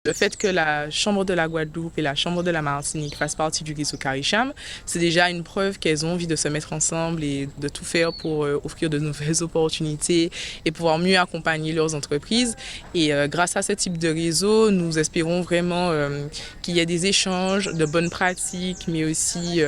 Le fait que la Chambre de la Guadeloupe et la Chambre de la Martinique fassent partie du réseau CARICHAM, c'est déjà une preuve qu'elles ont envie de se mettre ensemble et de tout faire pour offrir de nouvelles opportunités et pouvoir mieux accompagner leurs entreprises. Et grâce à ce type de réseau, nous espérons vraiment qu'il y ait des échanges de bonnes pratiques, mais aussi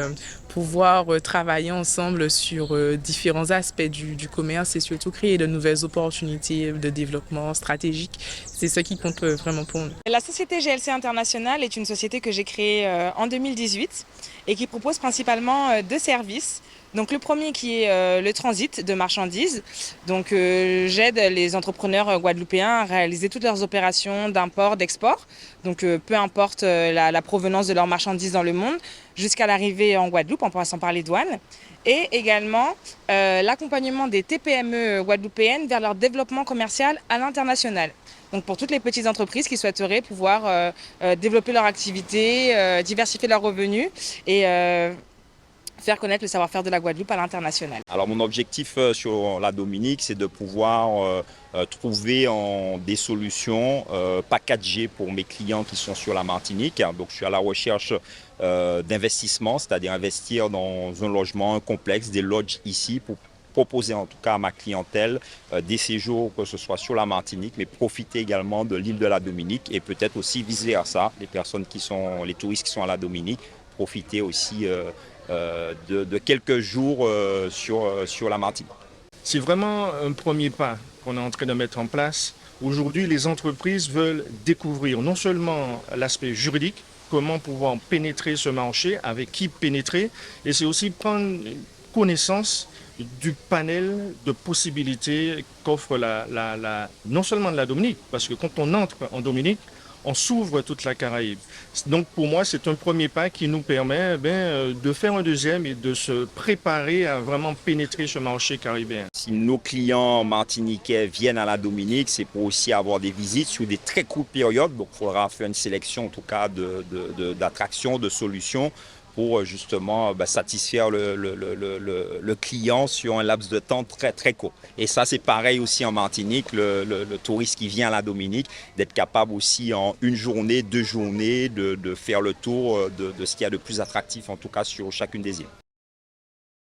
pouvoir travailler ensemble sur différents aspects du commerce et surtout créer de nouvelles opportunités de développement stratégique. C'est ce qui compte vraiment pour nous. La société GLC International est une société que j'ai créée en 2018 et qui propose principalement deux services. Donc le premier qui est le transit de marchandises. Donc j'aide les entrepreneurs guadeloupéens à réaliser toutes leurs opérations d'import, d'export. Donc peu importe la provenance de leurs marchandises dans le monde, jusqu'à l'arrivée en Guadeloupe en passant par les douanes. Et également l'accompagnement des TPME guadeloupéennes vers leur développement commercial à l'international. Donc pour toutes les petites entreprises qui souhaiteraient pouvoir développer leur activité, diversifier leurs revenus et faire connaître le savoir-faire de la Guadeloupe à l'international. Alors mon objectif sur la Dominique, c'est de pouvoir trouver des solutions packagées pour mes clients qui sont sur la Martinique. Donc je suis à la recherche d'investissement, c'est-à-dire investir dans un logement, un complexe, des lodges ici pour proposer en tout cas à ma clientèle des séjours, que ce soit sur la Martinique, mais profiter également de l'île de la Dominique et peut-être aussi vice-versa, les touristes qui sont à la Dominique, profiter aussi de quelques jours sur la Martinique. C'est vraiment un premier pas qu'on est en train de mettre en place. Aujourd'hui, les entreprises veulent découvrir non seulement l'aspect juridique, comment pouvoir pénétrer ce marché, avec qui pénétrer, et c'est aussi prendre connaissance du panel de possibilités qu'offre non seulement la Dominique, parce que quand on entre en Dominique, on s'ouvre toute la Caraïbe. Donc pour moi, c'est un premier pas qui nous permet de faire un deuxième et de se préparer à vraiment pénétrer ce marché caribéen. Si nos clients martiniquais viennent à la Dominique, c'est pour aussi avoir des visites sur des très courtes périodes. Donc il faudra faire une sélection en tout cas d'attractions, de solutions pour justement satisfaire le client sur un laps de temps très très court. Et ça c'est pareil aussi en Martinique, le touriste qui vient à la Dominique, d'être capable aussi en une journée, 2 journées de faire le tour de ce qu'il y a de plus attractif en tout cas sur chacune des îles.